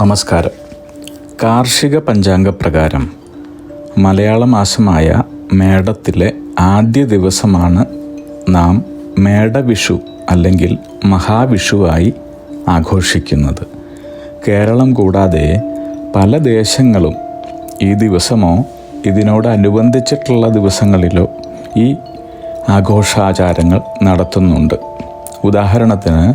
നമസ്കാരം. കാർഷിക പഞ്ചാംഗപ്രകാരം മലയാള മാസമായ മേടത്തിലെ ആദ്യ ദിവസമാണ് നാം മേടവിഷു അല്ലെങ്കിൽ മഹാവിഷുവായി ആഘോഷിക്കുന്നത്. കേരളം കൂടാതെ പല ദേശങ്ങളും ഈ ദിവസമോ ഇതിനോടനുബന്ധിച്ചിട്ടുള്ള ദിവസങ്ങളിലോ ഈ ആഘോഷാചാരങ്ങൾ നടത്തുന്നുണ്ട്. ഉദാഹരണത്തിന്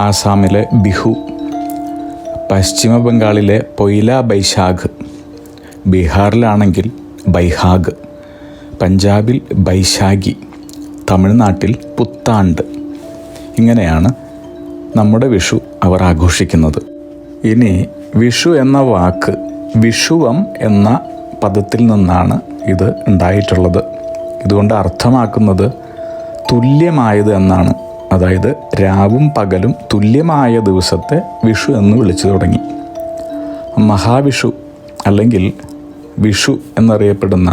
ആസാമിലെ ബിഹു, പശ്ചിമ ബംഗാളിലെ പൊയില ബൈശാഖ്, ബീഹാറിലാണെങ്കിൽ ബൈഹാഗ്, പഞ്ചാബിൽ ബൈശാഖി, തമിഴ്നാട്ടിൽ പുത്താണ്ട്. ഇങ്ങനെയാണ് നമ്മുടെ വിഷു അവർ ആഘോഷിക്കുന്നത്. ഇനി വിഷു എന്ന വാക്ക് വിഷുവം എന്ന പദത്തിൽ നിന്നാണ് ഇത് ഉണ്ടായിട്ടുള്ളത്. ഇതുകൊണ്ട് അർത്ഥമാക്കുന്നത് തുല്യമായത് എന്നാണ്. അതായത് രാവും പകലും തുല്യമായ ദിവസത്തെ വിഷു എന്ന് വിളിച്ചു തുടങ്ങി. മഹാവിഷു അല്ലെങ്കിൽ വിഷു എന്നറിയപ്പെടുന്ന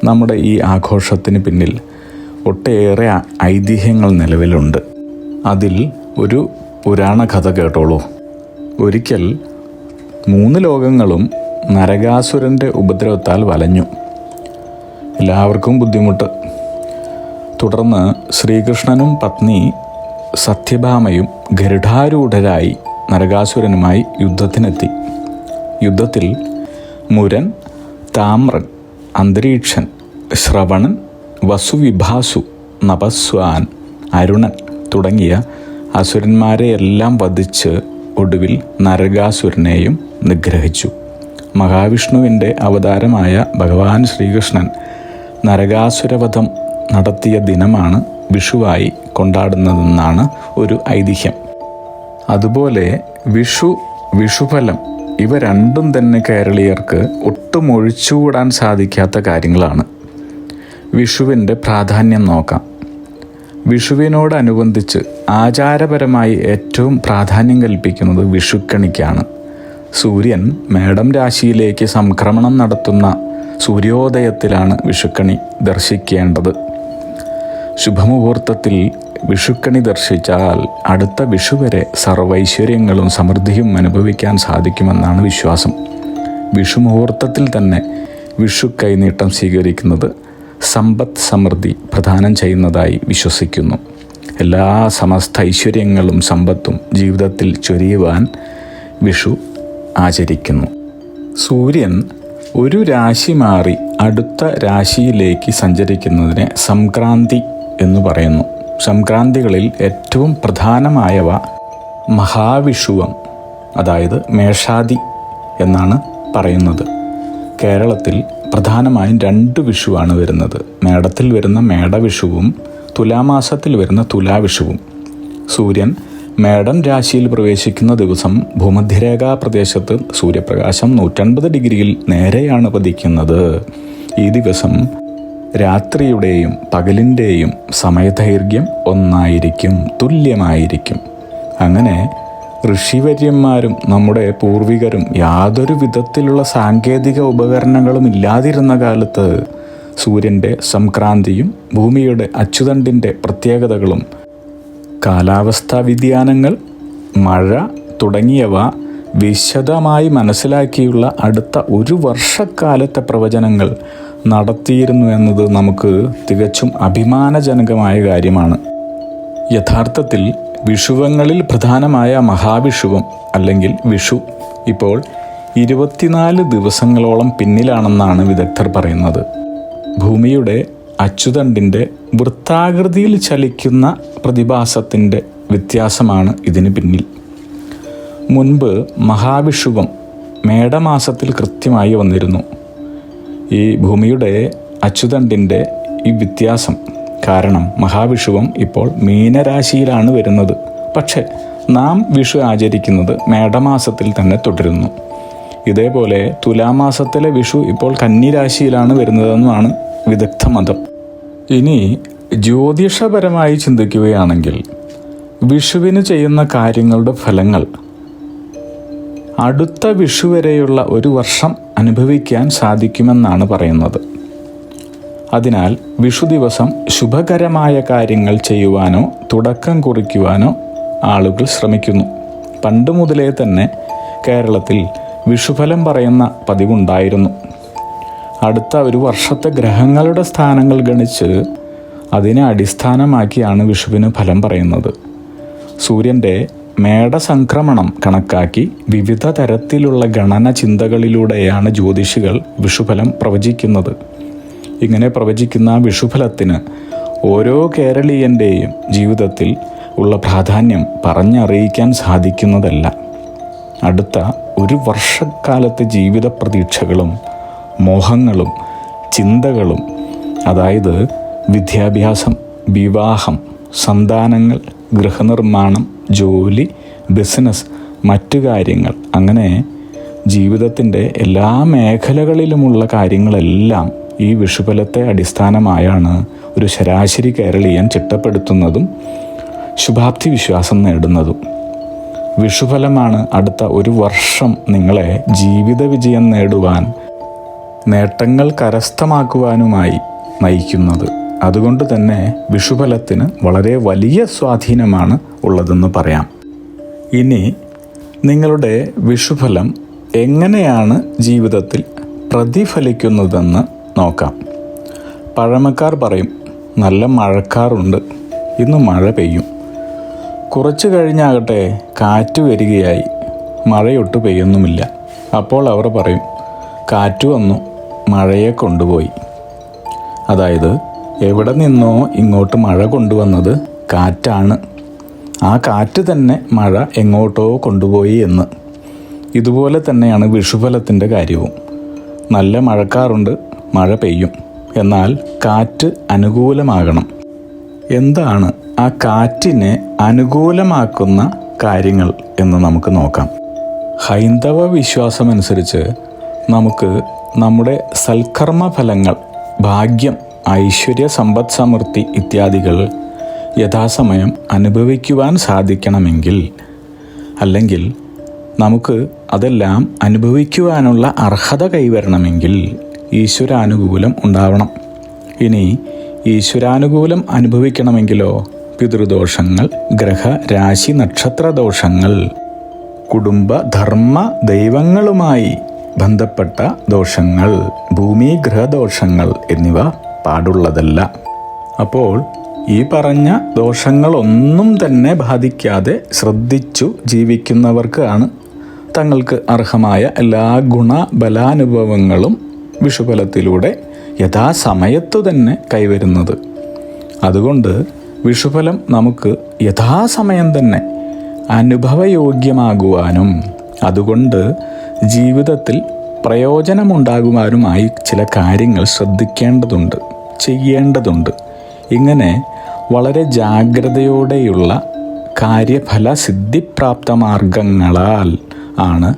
നമ്മുടെ ഈ ആഘോഷത്തിന് പിന്നിൽ ഒട്ടേറെ ഐതിഹ്യങ്ങൾ നിലവിലുണ്ട്. അതിൽ ഒരു പുരാണ കഥ കേട്ടോളൂ. ഒരിക്കൽ 3 ലോകങ്ങളും നരകാസുരൻ്റെ ഉപദ്രവത്താൽ വലഞ്ഞു. എല്ലാവർക്കും ബുദ്ധിമുട്ട്. തുടർന്ന് ശ്രീകൃഷ്ണനും പത്നി സത്യഭാമയും ഗരുഡാരൂഢരായി നരകാസുരനുമായി യുദ്ധത്തിനെത്തി. യുദ്ധത്തിൽ മുരൻ, താമ്രൻ, അന്തരീക്ഷൻ, ശ്രവണൻ, വസുവിഭാസു, നപസ്വാൻ, അരുണൻ തുടങ്ങിയ അസുരന്മാരെയെല്ലാം വധിച്ച് ഒടുവിൽ നരകാസുരനെയും നിഗ്രഹിച്ചു. മഹാവിഷ്ണുവിൻ്റെ അവതാരമായ ഭഗവാൻ ശ്രീകൃഷ്ണൻ നരകാസുരവധം നടത്തിയ ദിനമാണ് വിഷുവായി കൊണ്ടാടുന്നതെന്നാണ് ഒരു ഐതിഹ്യം. അതുപോലെ വിഷു, വിഷുഫലം ഇവ രണ്ടും തന്നെ കേരളീയർക്ക് ഒട്ടും ഒഴിച്ചുകൂടാൻ സാധിക്കാത്ത കാര്യങ്ങളാണ്. വിഷുവിൻ്റെ പ്രാധാന്യം നോക്കാം. വിഷുവിനോടനുബന്ധിച്ച് ആചാരപരമായി ഏറ്റവും പ്രാധാന്യം കൽപ്പിക്കുന്നത് വിഷുക്കണിക്കാണ്. സൂര്യൻ മേടം രാശിയിലേക്ക് സംക്രമണം നടത്തുന്ന സൂര്യോദയത്തിലാണ് വിഷുക്കണി ദർശിക്കേണ്ടത്. ശുഭമുഹൂർത്തത്തിൽ വിഷുക്കണി ദർശിച്ചാൽ അടുത്ത വിഷു വരെ സർവൈശ്വര്യങ്ങളും സമൃദ്ധിയും അനുഭവിക്കാൻ സാധിക്കുമെന്നാണ് വിശ്വാസം. വിഷുമുഹൂർത്തത്തിൽ തന്നെ വിഷു കൈനീട്ടം സ്വീകരിക്കുന്നത് സമ്പത്ത് സമൃദ്ധി പ്രദാനം ചെയ്യുന്നതായി വിശ്വസിക്കുന്നു. എല്ലാ സമസ്ത ഐശ്വര്യങ്ങളും സമ്പത്തും ജീവിതത്തിൽ ചൊരിയുവാൻ വിഷു ആചരിക്കുന്നു. സൂര്യൻ ഒരു രാശി മാറി അടുത്ത രാശിയിലേക്ക് സഞ്ചരിക്കുന്നതിനെ സംക്രാന്തി എന്ന് പറയുന്നു. സംക്രാന്തികളിൽ ഏറ്റവും പ്രധാനമായവ മഹാവിഷുവം, അതായത് മേഷാദി എന്നാണ് പറയുന്നത്. കേരളത്തിൽ പ്രധാനമായും 2 വിഷുവാണ് വരുന്നത്. മേടത്തിൽ വരുന്ന മേടവിഷുവും തുലാമാസത്തിൽ വരുന്ന തുലാവിഷുവും. സൂര്യൻ മേടം രാശിയിൽ പ്രവേശിക്കുന്ന ദിവസം ഭൂമധ്യരേഖാ പ്രദേശത്ത് സൂര്യപ്രകാശം 180 ഡിഗ്രിയിൽ നേരെയാണ് പതിക്കുന്നത്. ഈ ദിവസം രാത്രിയുടെയും പകലിൻ്റെയും സമയദൈർഘ്യം ഒന്നായിരിക്കും, തുല്യമായിരിക്കും. അങ്ങനെ ഋഷിവര്യന്മാരും നമ്മുടെ പൂർവികരും യാതൊരു വിധത്തിലുള്ള സാങ്കേതിക ഉപകരണങ്ങളും ഇല്ലാതിരുന്ന കാലത്ത് സൂര്യൻ്റെ സംക്രാന്തിയും ഭൂമിയുടെ അച്ചുതണ്ടിൻ്റെ പ്രത്യേകതകളും കാലാവസ്ഥാ വ്യതിയാനങ്ങൾ, മഴ തുടങ്ങിയവ വിശദമായി മനസ്സിലാക്കിയുള്ള അടുത്ത 1 വർഷക്കാലത്തെ പ്രവചനങ്ങൾ നടത്തിയിരുന്നു എന്നത് നമുക്ക് തികച്ചും അഭിമാനജനകമായ കാര്യമാണ്. യഥാർത്ഥത്തിൽ വിഷുവങ്ങളിൽ പ്രധാനമായ മഹാവിഷുവം അല്ലെങ്കിൽ വിഷു ഇപ്പോൾ 24 ദിവസങ്ങളോളം പിന്നിലാണെന്നാണ് വിദഗ്ധർ പറയുന്നത്. ഭൂമിയുടെ അച്ചുതണ്ടിൻ്റെ വൃത്താകൃതിയിൽ ചലിക്കുന്ന പ്രതിഭാസത്തിൻ്റെ വ്യത്യാസമാണ് ഇതിന് പിന്നിൽ. മുൻപ് മഹാവിഷുവം മേടമാസത്തിൽ കൃത്യമായി വന്നിരുന്നു. ഈ ഭൂമിയുടെ അച്ചുതണ്ടിൻ്റെ ഈ വ്യത്യാസം കാരണം മഹാവിഷുവം ഇപ്പോൾ മീനരാശിയിലാണ് വരുന്നത്. പക്ഷേ നാം വിഷു ആചരിക്കുന്നത് മേടമാസത്തിൽ തന്നെ തുടരുന്നു. ഇതേപോലെ തുലാമാസത്തിലെ വിഷു ഇപ്പോൾ കന്നിരാശിയിലാണ് വരുന്നതെന്നാണ് വിദഗ്ധ മതം. ഇനി ജ്യോതിഷപരമായി ചിന്തിക്കുകയാണെങ്കിൽ വിഷുവിന് ചെയ്യുന്ന കാര്യങ്ങളുടെ ഫലങ്ങൾ അടുത്ത വിഷു വരെയുള്ള 1 വർഷം അനുഭവിക്കാൻ സാധിക്കുമെന്നാണ് പറയുന്നത്. അതിനാൽ വിഷു ദിവസം ശുഭകരമായ കാര്യങ്ങൾ ചെയ്യുവാനോ തുടക്കം കുറിക്കുവാനോ ആളുകൾ ശ്രമിക്കുന്നു. പണ്ട് മുതലേ തന്നെ കേരളത്തിൽ വിഷുഫലം പറയുന്ന പതിവുണ്ടായിരുന്നു. അടുത്ത ഒരു വർഷത്തെ ഗ്രഹങ്ങളുടെ സ്ഥാനങ്ങൾ ഗണിച്ച് അതിനെ അടിസ്ഥാനമാക്കിയാണ് വിഷുവിന് ഫലം പറയുന്നത്. സൂര്യൻ്റെ മേടസംക്രമണം കണക്കാക്കി വിവിധ തരത്തിലുള്ള ഗണന ചിന്തകളിലൂടെയാണ് ജ്യോതിഷികൾ വിഷുഫലം പ്രവചിക്കുന്നത്. ഇങ്ങനെ പ്രവചിക്കുന്ന വിഷുഫലത്തിന് ഓരോ കേരളീയൻ്റെയും ജീവിതത്തിൽ ഉള്ള പ്രാധാന്യം പറഞ്ഞറിയിക്കാൻ സാധിക്കുന്നതല്ല. അടുത്ത ഒരു വർഷക്കാലത്തെ ജീവിത പ്രതീക്ഷകളും മോഹങ്ങളും ചിന്തകളും, അതായത് വിദ്യാഭ്യാസം, വിവാഹം, സന്താനങ്ങൾ, ഗൃഹനിർമ്മാണം, ജോലി, ബിസിനസ്, മറ്റു കാര്യങ്ങൾ, അങ്ങനെ ജീവിതത്തിൻ്റെ എല്ലാ മേഖലകളിലുമുള്ള കാര്യങ്ങളെല്ലാം ഈ വിഷുഫലത്തെ അടിസ്ഥാനമായാണ് ഒരു ശരാശരി കേരളീയൻ ചിട്ടപ്പെടുത്തുന്നതും ശുഭാപ്തി വിശ്വാസം നേടുന്നതും. വിഷുഫലമാണ് അടുത്ത ഒരു വർഷം നിങ്ങളെ ജീവിത വിജയം നേടുവാൻ, നേട്ടങ്ങൾ കരസ്ഥമാക്കുവാനുമായി നയിക്കുന്നത്. അതുകൊണ്ട് തന്നെ വിഷുഫലത്തിന് വളരെ വലിയ സ്വാധീനമാണ് ഉള്ളതെന്ന് പറയാം. ഇനി നിങ്ങളുടെ വിഷുഫലം എങ്ങനെയാണ് ജീവിതത്തിൽ പ്രതിഫലിക്കുന്നതെന്ന് നോക്കാം. പഴമക്കാർ പറയും, നല്ല മഴക്കാറുണ്ട്, ഇന്ന് മഴ പെയ്യും. കുറച്ച് കഴിഞ്ഞാകട്ടെ കാറ്റ് വരികയായി, മഴയൊട്ട് പെയ്യുന്നുമില്ല. അപ്പോൾ അവർ പറയും, കാറ്റ് വന്നു, മഴയെ കൊണ്ടുപോയി. അതായത് എവിടെ നിന്നോ ഇങ്ങോട്ട് മഴ കൊണ്ടുവന്നത് കാറ്റാണ്, ആ കാറ്റ് തന്നെ മഴ എങ്ങോട്ടോ കൊണ്ടുപോയി എന്ന്. ഇതുപോലെ തന്നെയാണ് വിഷുഫലത്തിൻ്റെ കാര്യവും. നല്ല മഴക്കാറുണ്ട്, മഴ പെയ്യും, എന്നാൽ കാറ്റ് അനുകൂലമാകണം. എന്താണ് ആ കാറ്റിനെ അനുകൂലമാക്കുന്ന കാര്യങ്ങൾ എന്ന് നമുക്ക് നോക്കാം. ഹൈന്ദവ വിശ്വാസമനുസരിച്ച് നമുക്ക് നമ്മുടെ സൽക്കർമ്മ ഫലങ്ങൾ, ഭാഗ്യം, ഐശ്വര്യ, സമ്പദ് സമൃദ്ധി ഇത്യാദികൾ യഥാസമയം അനുഭവിക്കുവാൻ സാധിക്കണമെങ്കിൽ, അല്ലെങ്കിൽ നമുക്ക് അതെല്ലാം അനുഭവിക്കുവാനുള്ള അർഹത കൈവരണമെങ്കിൽ ഈശ്വരാനുകൂലം ഉണ്ടാവണം. ഇനി ഈശ്വരാനുകൂലം അനുഭവിക്കണമെങ്കിലോ പിതൃദോഷങ്ങൾ, ഗ്രഹ രാശി നക്ഷത്ര ദോഷങ്ങൾ, കുടുംബ ധർമ്മ ദൈവങ്ങളുമായി ബന്ധപ്പെട്ട ദോഷങ്ങൾ, ഭൂമി ഗ്രഹദോഷങ്ങൾ എന്നിവ പാടുള്ളതല്ല. അപ്പോൾ ഈ പറഞ്ഞ ദോഷങ്ങളൊന്നും തന്നെ ബാധിക്കാതെ ശ്രദ്ധിച്ചു ജീവിക്കുന്നവർക്കാണ് തങ്ങൾക്ക് അർഹമായ എല്ലാ ഗുണബലാനുഭവങ്ങളും വിഷുഫലത്തിലൂടെ യഥാസമയത്തു തന്നെ കൈവരുന്നത്. അതുകൊണ്ട് വിഷുഫലം നമുക്ക് യഥാസമയം തന്നെ അനുഭവയോഗ്യമാകുവാനും അതുകൊണ്ട് ജീവിതത്തിൽ പ്രയോജനമുണ്ടാകുവാനുമായി ചില കാര്യങ്ങൾ ശ്രദ്ധിക്കേണ്ടതുണ്ട്, ചെയ്യേണ്ടതുണ്ട്. ഇങ്ങനെ വളരെ ജാഗ്രതയോടെയുള്ള കാര്യഫല സിദ്ധിപ്രാപ്ത മാർഗങ്ങളാൽ ആണ്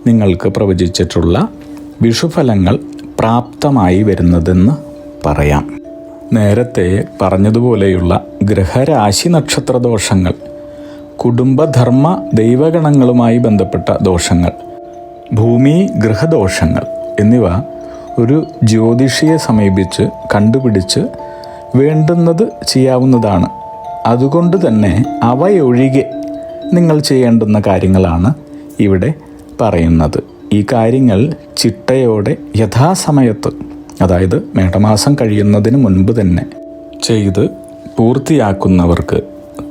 നിങ്ങൾക്ക് പ്രവചിച്ചിട്ടുള്ള വിഷുഫലങ്ങൾ പ്രാപ്തമായി വരുന്നതെന്ന് പറയാം. നേരത്തെ പറഞ്ഞതുപോലെയുള്ള ഗ്രഹരാശി നക്ഷത്ര ദോഷങ്ങൾ, കുടുംബധർമ്മ ദൈവഗണങ്ങളുമായി ബന്ധപ്പെട്ട ദോഷങ്ങൾ, ഭൂമി ഗൃഹദോഷങ്ങൾ എന്നിവ ഒരു ജ്യോതിഷിയെ സമീപിച്ച് കണ്ടുപിടിച്ച് വേണ്ടുന്നത് ചെയ്യാവുന്നതാണ്. അതുകൊണ്ട് തന്നെ അവയൊഴികെ നിങ്ങൾ ചെയ്യേണ്ടുന്ന കാര്യങ്ങളാണ് ഇവിടെ പറയുന്നത്. ഈ കാര്യങ്ങൾ ചിട്ടയോടെ യഥാസമയത്ത്, അതായത് മേടമാസം കഴിയുന്നതിന് മുൻപ് തന്നെ ചെയ്ത് പൂർത്തിയാക്കുന്നവർക്ക്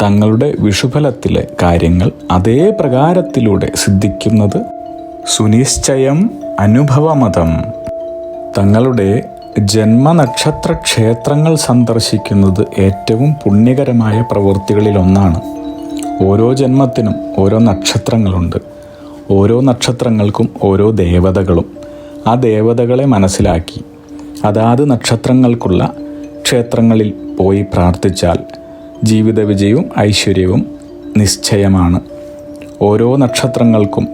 തങ്ങളുടെ വിഷുഫലത്തിലെ കാര്യങ്ങൾ അതേ പ്രകാരത്തിലൂടെ സിദ്ധിക്കുന്നത് സുനിശ്ചയം അനുഭവമതം. തങ്ങളുടെ ജന്മനക്ഷത്ര ക്ഷേത്രങ്ങൾ സന്ദർശിക്കുന്നത് ഏറ്റവും പുണ്യകരമായ പ്രവൃത്തികളിലൊന്നാണ്. ഓരോ ജന്മത്തിനും ഓരോ നക്ഷത്രങ്ങളുണ്ട്. ഓരോ നക്ഷത്രങ്ങൾക്കും ഓരോ ദേവതകളും. ആ ദേവതകളെ മനസ്സിലാക്കി അതാത് നക്ഷത്രങ്ങൾക്കുള്ള ക്ഷേത്രങ്ങളിൽ പോയി പ്രാർത്ഥിച്ചാൽ ജീവിത വിജയവും ഐശ്വര്യവും നിശ്ചയമാണ്. ഓരോ നക്ഷത്രങ്ങൾക്കും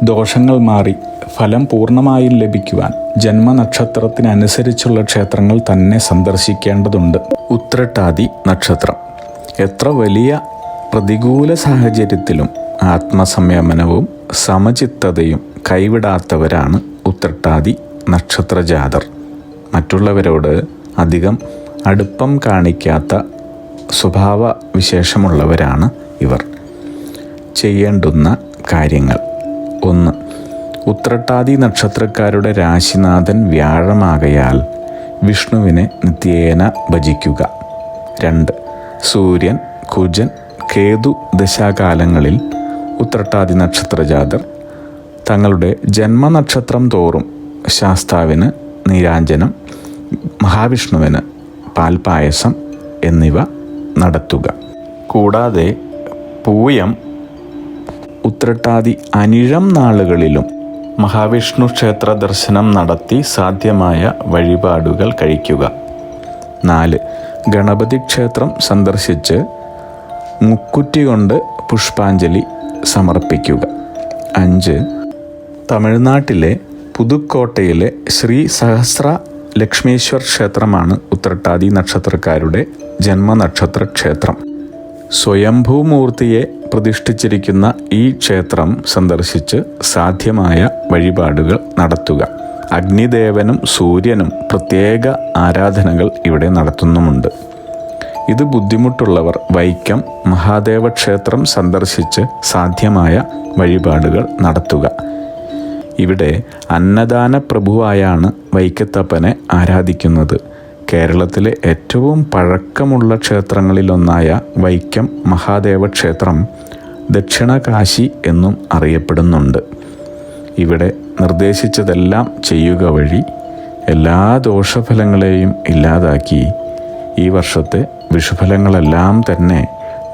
ദോഷങ്ങൾ മാറി ഫലം പൂർണ്ണമായും ലഭിക്കുവാൻ ജന്മനക്ഷത്രത്തിനനുസരിച്ചുള്ള ക്ഷേത്രങ്ങൾ തന്നെ സന്ദർശിക്കേണ്ടതുണ്ട്. ഉത്രട്ടാതി നക്ഷത്രം എത്ര വലിയ പ്രതികൂല സാഹചര്യത്തിലും ആത്മസംയമനവും സമചിത്തതയും കൈവിടാത്തവരാണ് ഉത്രട്ടാതി നക്ഷത്രജാതർ. മറ്റുള്ളവരോട് അധികം അടുപ്പം കാണിക്കാത്ത സ്വഭാവ വിശേഷമുള്ളവരാണ് ഇവർ. ചെയ്യേണ്ടുന്ന കാര്യങ്ങൾ: 1. ഉത്രട്ടാതി നക്ഷത്രക്കാരുടെ രാശിനാഥൻ വ്യാഴമാകയാൽ വിഷ്ണുവിനെ നിത്യേന ഭജിക്കുക. 2. സൂര്യൻ, കുജൻ, കേതു ദശാകാലങ്ങളിൽ ഉത്രട്ടാതി നക്ഷത്രജാതർ തങ്ങളുടെ ജന്മനക്ഷത്രം തോറും ശാസ്താവിന് നീരാഞ്ജനം, മഹാവിഷ്ണുവിന് പാൽപായസം എന്നിവ നടത്തുക. കൂടാതെ പൂയം, ഉത്രട്ടാതി, അനിഴം നാളുകളിലും മഹാവിഷ്ണു ക്ഷേത്ര ദർശനം നടത്തി സാധ്യമായ വഴിപാടുകൾ കഴിക്കുക. 4. ഗണപതി ക്ഷേത്രം സന്ദർശിച്ച് മുക്കുറ്റി കൊണ്ട് പുഷ്പാഞ്ജലി സമർപ്പിക്കുക. 5. തമിഴ്നാട്ടിലെ പുതുക്കോട്ടയിലെ ശ്രീ സഹസ്ര ലക്ഷ്മീശ്വർ ക്ഷേത്രമാണ് ഉത്രട്ടാതി നക്ഷത്രക്കാരുടെ ജന്മനക്ഷത്ര ക്ഷേത്രം. സ്വയംഭൂമൂർത്തിയെ പ്രതിഷ്ഠിച്ചിരിക്കുന്ന ഈ ക്ഷേത്രം സന്ദർശിച്ച് സാധ്യമായ വഴിപാടുകൾ നടത്തുക. അഗ്നിദേവനും സൂര്യനും പ്രത്യേക ആരാധനകൾ ഇവിടെ നടത്തുന്നുമുണ്ട്. ഇത് ബുദ്ധിമുട്ടുള്ളവർ വൈക്കം മഹാദേവ ക്ഷേത്രം സന്ദർശിച്ച് സാധ്യമായ വഴിപാടുകൾ നടത്തുക. ഇവിടെ അന്നദാന പ്രഭുവായാണ് വൈക്കത്തപ്പനെ ആരാധിക്കുന്നത്. കേരളത്തിലെ ഏറ്റവും പഴക്കമുള്ള ക്ഷേത്രങ്ങളിലൊന്നായ വൈക്കം മഹാദേവ ക്ഷേത്രം ദക്ഷിണ കാശി എന്നും അറിയപ്പെടുന്നുണ്ട്. ഇവിടെ നിർദ്ദേശിച്ചതെല്ലാം ചെയ്യുക വഴി എല്ലാ ദോഷഫലങ്ങളെയും ഇല്ലാതാക്കി ഈ വർഷത്തെ വിഷുഫലങ്ങളെല്ലാം തന്നെ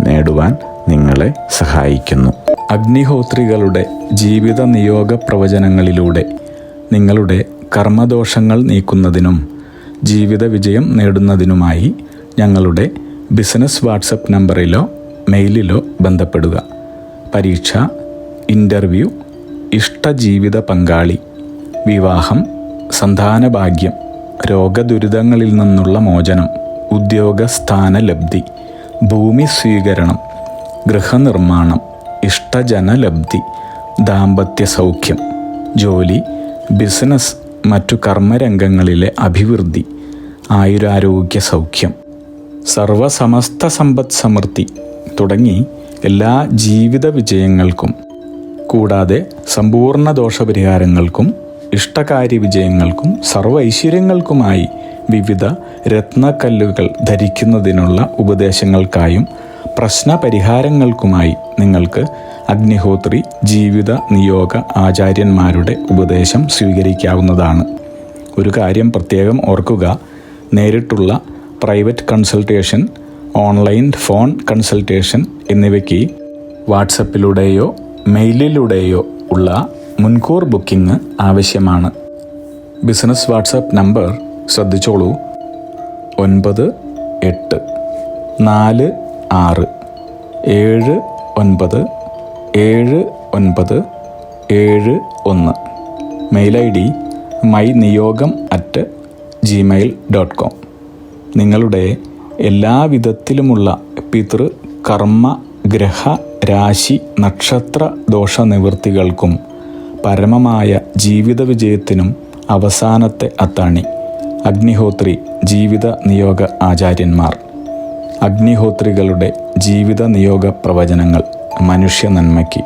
നേടുവാൻ നിങ്ങളെ സഹായിക്കുന്നു. അഗ്നിഹോത്രികളുടെ ജീവിത നിയോഗ പ്രവചനങ്ങളിലൂടെ നിങ്ങളുടെ കർമ്മദോഷങ്ങൾ നീക്കുന്നതിനും ജീവിത വിജയം നേടുന്നതിനുമായി ഞങ്ങളുടെ ബിസിനസ് വാട്സപ്പ് നമ്പറിലോ മെയിലിലോ ബന്ധപ്പെടുക. പരീക്ഷ, ഇൻ്റർവ്യൂ, ഇഷ്ടജീവിത പങ്കാളി, വിവാഹം, സന്താനഭാഗ്യം, രോഗദുരിതങ്ങളിൽ നിന്നുള്ള മോചനം, ഉദ്യോഗസ്ഥാന ലബ്ധി, ഭൂമി സ്വീകരണം, ഗൃഹനിർമ്മാണം, ഇഷ്ടജനലബ്ധി, ദാമ്പത്യ സൗഖ്യം, ജോലി, ബിസിനസ്, മറ്റു കർമ്മരംഗങ്ങളിലെ അഭിവൃദ്ധി, ആയുരാരോഗ്യ സൗഖ്യം, സർവസമസ്ത സമ്പദ് സമൃദ്ധി തുടങ്ങി എല്ലാ ജീവിത വിജയങ്ങൾക്കും കൂടാതെ സമ്പൂർണ്ണ ദോഷപരിഹാരങ്ങൾക്കും ഇഷ്ടകാര്യ വിജയങ്ങൾക്കും സർവ്വ ഐശ്വര്യങ്ങൾക്കുമായി വിവിധ രത്നക്കല്ലുകൾ ധരിക്കുന്നതിനുള്ള ഉപദേശങ്ങൾക്കായും പ്രശ്നപരിഹാരങ്ങൾക്കുമായി നിങ്ങൾക്ക് അഗ്നിഹോത്രി ജീവിത നിയോഗ ആചാര്യന്മാരുടെ ഉപദേശം സ്വീകരിക്കാവുന്നതാണ്. ഒരു കാര്യം പ്രത്യേകം ഓർക്കുക, നേരിട്ടുള്ള private consultation, online phone consultation എന്നിവയ്ക്ക് വാട്സപ്പിലൂടെയോ മെയിലിലൂടെയോ ഉള്ള മുൻകൂർ ബുക്കിംഗ് ആവശ്യമാണ്. ബിസിനസ് വാട്സപ്പ് നമ്പർ ശ്രദ്ധിച്ചോളൂ: 9846797971. Mail ID myniyogam@gmail.com. നിങ്ങളുടെ എല്ലാ വിധത്തിലുമുള്ള പിതൃ, കർമ്മ, ഗ്രഹ, രാശി, നക്ഷത്ര ദോഷനിവൃത്തികൾക്കും പരമമായ ജീവിത വിജയത്തിനും അവസാനത്തെ അത്താണി അഗ്നിഹോത്രി ജീവിത നിയോഗ ആചാര്യന്മാർ. അഗ്നിഹോത്രികളുടെ ജീവിത നിയോഗ പ്രവചനങ്ങൾ മനുഷ്യ നന്മയ്ക്ക്.